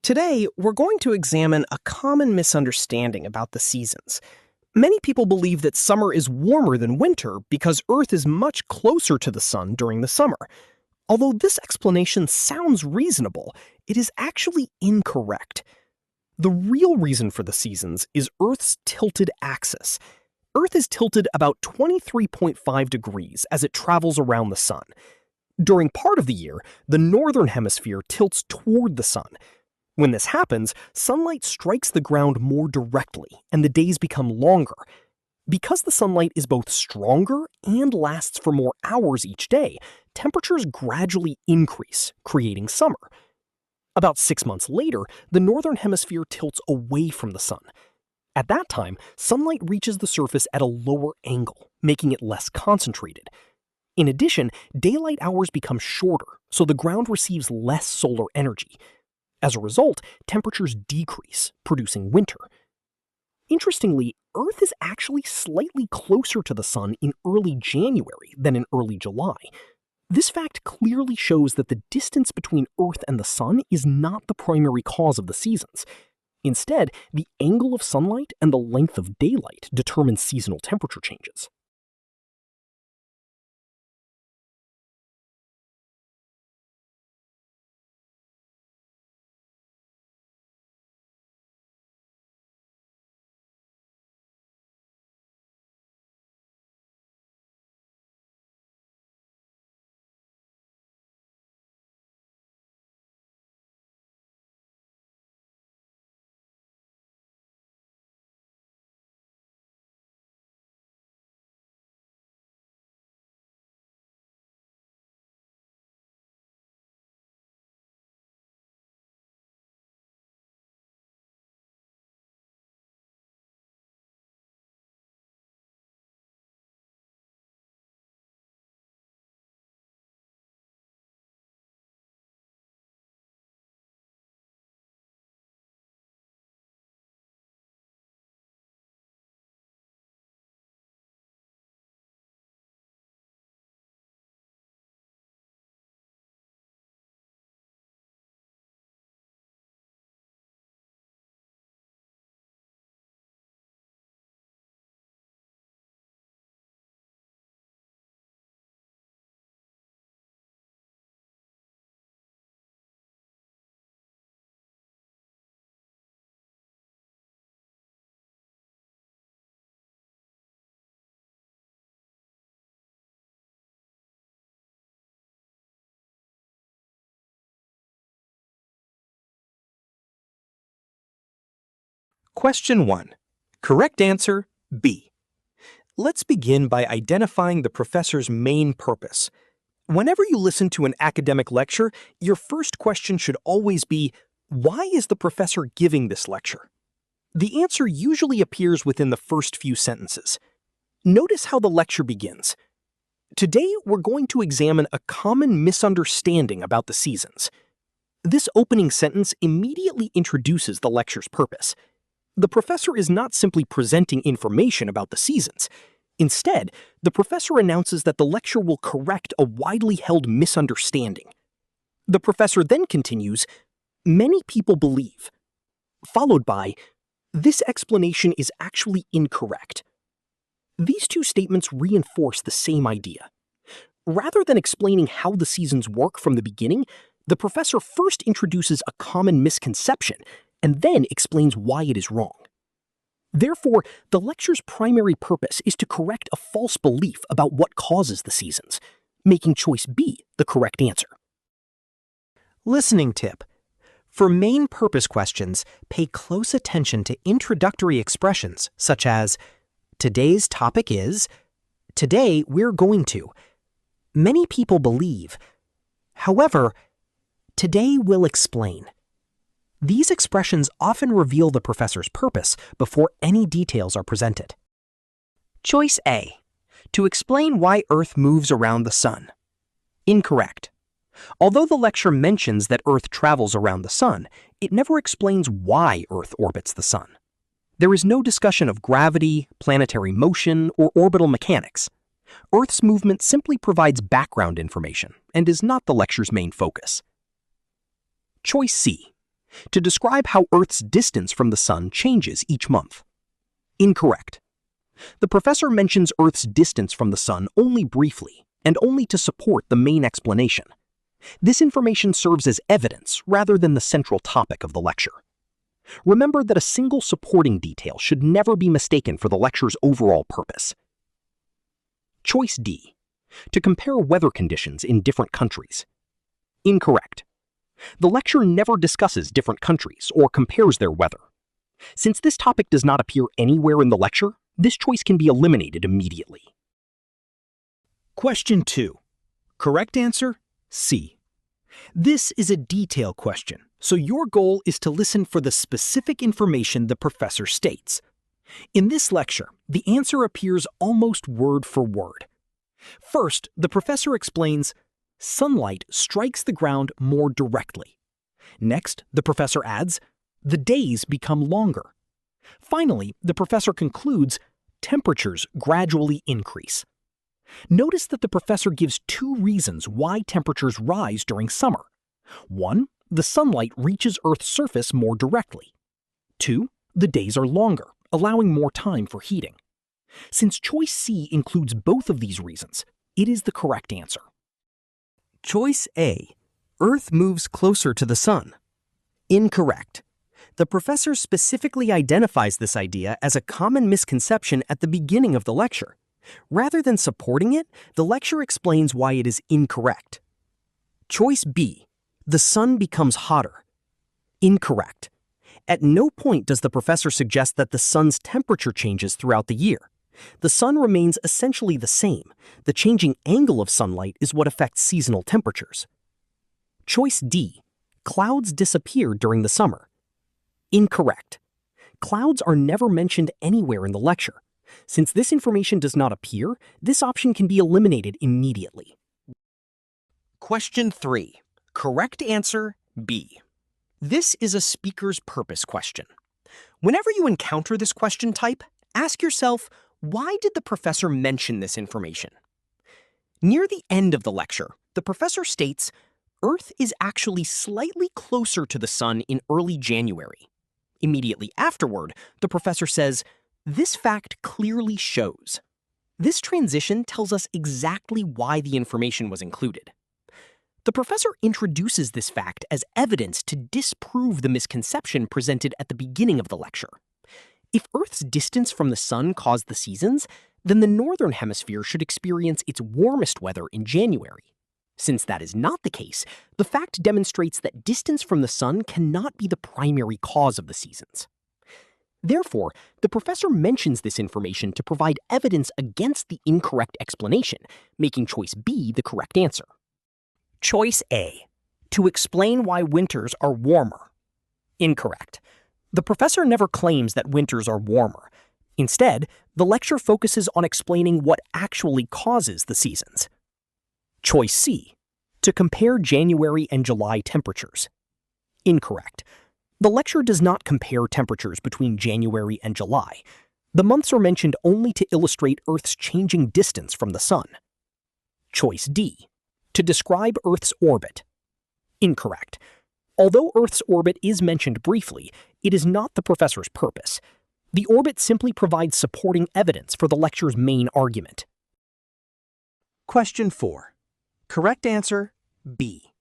Today, we're going to examine a common misunderstanding about the seasons. Many people believe that summer is warmer than winter because Earth is much closer to the sun during the summer. Although this explanation sounds reasonable, it is actually incorrect. The real reason for the seasons is Earth's tilted axis. Earth is tilted about 23.5 degrees as it travels around the sun. During part of the year, the northern hemisphere tilts toward the sun. When this happens, sunlight strikes the ground more directly, and the days become longer. Because the sunlight is both stronger and lasts for more hours each day, temperatures gradually increase, creating summer. About 6 months later, the northern hemisphere tilts away from the sun. At that time, sunlight reaches the surface at a lower angle, making it less concentrated. In addition, daylight hours become shorter, so the ground receives less solar energy. As a result, temperatures decrease, producing winter. Interestingly, Earth is actually slightly closer to the sun in early January than in early July. This fact clearly shows that the distance between Earth and the sun is not the primary cause of the seasons. Instead, the angle of sunlight and the length of daylight determine seasonal temperature changes. Question 1. Correct answer, B. Let's begin by identifying the professor's main purpose. Whenever you listen to an academic lecture, your first question should always be, why is the professor giving this lecture? The answer usually appears within the first few sentences. Notice how the lecture begins. Today, we're going to examine a common misunderstanding about the seasons. This opening sentence immediately introduces the lecture's purpose. The professor is not simply presenting information about the seasons. Instead, the professor announces that the lecture will correct a widely held misunderstanding. The professor then continues, "Many people believe," followed by, "This explanation is actually incorrect." These two statements reinforce the same idea. Rather than explaining how the seasons work from the beginning, the professor first introduces a common misconception and then explains why it is wrong. Therefore, the lecture's primary purpose is to correct a false belief about what causes the seasons, making choice B the correct answer. Listening tip. For main purpose questions, pay close attention to introductory expressions such as, today's topic is, today we're going to, many people believe, however, today we'll explain. These expressions often reveal the professor's purpose before any details are presented. Choice A. To explain why Earth moves around the sun. Incorrect. Although the lecture mentions that Earth travels around the sun, it never explains why Earth orbits the sun. There is no discussion of gravity, planetary motion, or orbital mechanics. Earth's movement simply provides background information and is not the lecture's main focus. Choice C. To describe how Earth's distance from the sun changes each month. Incorrect. The professor mentions Earth's distance from the sun only briefly, and only to support the main explanation. This information serves as evidence rather than the central topic of the lecture. Remember that a single supporting detail should never be mistaken for the lecture's overall purpose. Choice D. To compare weather conditions in different countries. Incorrect. The lecture never discusses different countries or compares their weather. Since this topic does not appear anywhere in the lecture, this choice can be eliminated immediately. Question 2. Correct answer, C. This is a detail question, so your goal is to listen for the specific information the professor states. In this lecture, the answer appears almost word for word. First, the professor explains, sunlight strikes the ground more directly. Next, the professor adds, the days become longer. Finally, the professor concludes, temperatures gradually increase. Notice that the professor gives two reasons why temperatures rise during summer. 1, the sunlight reaches Earth's surface more directly. 2, the days are longer, allowing more time for heating. Since choice C includes both of these reasons, it is the correct answer. Choice A. Earth moves closer to the sun. Incorrect. The professor specifically identifies this idea as a common misconception at the beginning of the lecture. Rather than supporting it, the lecture explains why it is incorrect. Choice B. The sun becomes hotter. Incorrect. At no point does the professor suggest that the sun's temperature changes throughout the year. The sun remains essentially the same. The changing angle of sunlight is what affects seasonal temperatures. Choice D. Clouds disappear during the summer. Incorrect. Clouds are never mentioned anywhere in the lecture. Since this information does not appear, this option can be eliminated immediately. Question 3. Correct answer, B. This is a speaker's purpose question. Whenever you encounter this question type, ask yourself, why did the professor mention this information? Near the end of the lecture, the professor states, Earth is actually slightly closer to the sun in early January. Immediately afterward, the professor says, this fact clearly shows. This transition tells us exactly why the information was included. The professor introduces this fact as evidence to disprove the misconception presented at the beginning of the lecture. If Earth's distance from the sun caused the seasons, then the northern hemisphere should experience its warmest weather in January. Since that is not the case, the fact demonstrates that distance from the sun cannot be the primary cause of the seasons. Therefore, the professor mentions this information to provide evidence against the incorrect explanation, making choice B the correct answer. Choice A. To explain why winters are warmer. Incorrect. The professor never claims that winters are warmer. Instead, the lecture focuses on explaining what actually causes the seasons. Choice C. To compare January and July temperatures. Incorrect. The lecture does not compare temperatures between January and July. The months are mentioned only to illustrate Earth's changing distance from the sun. Choice D. To describe Earth's orbit. Incorrect. Although Earth's orbit is mentioned briefly, it is not the professor's purpose. The orbit simply provides supporting evidence for the lecture's main argument. Question 4. Correct answer, B.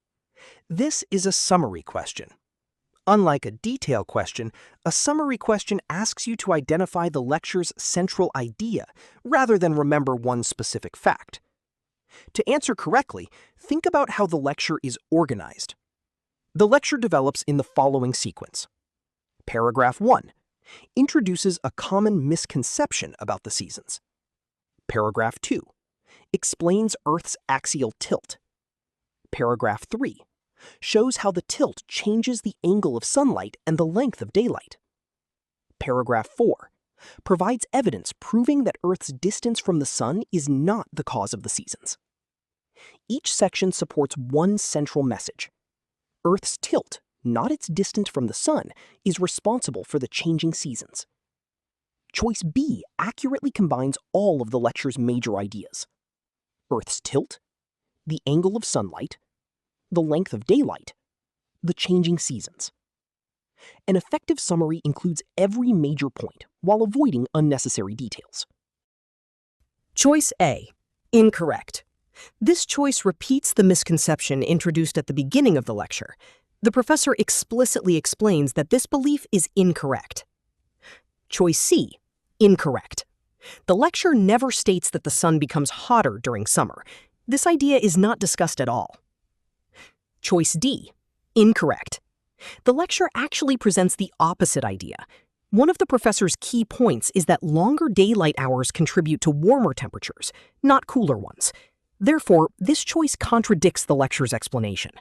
This is a summary question. Unlike a detail question, a summary question asks you to identify the lecture's central idea rather than remember one specific fact. To answer correctly, think about how the lecture is organized. The lecture develops in the following sequence. Paragraph 1 introduces a common misconception about the seasons. Paragraph 2 explains Earth's axial tilt. Paragraph 3 shows how the tilt changes the angle of sunlight and the length of daylight. Paragraph 4 provides evidence proving that Earth's distance from the sun is not the cause of the seasons. Each section supports one central message. Earth's tilt, not its distance from the sun, is responsible for the changing seasons. Choice B accurately combines all of the lecture's major ideas. Earth's tilt, the angle of sunlight, the length of daylight, the changing seasons. An effective summary includes every major point while avoiding unnecessary details. Choice A. Incorrect. This choice repeats the misconception introduced at the beginning of the lecture. The professor explicitly explains that this belief is incorrect. Choice C. Incorrect. The lecture never states that the sun becomes hotter during summer. This idea is not discussed at all. Choice D. Incorrect. The lecture actually presents the opposite idea. One of the professor's key points is that longer daylight hours contribute to warmer temperatures, not cooler ones. Therefore, this choice contradicts the lecture's explanation.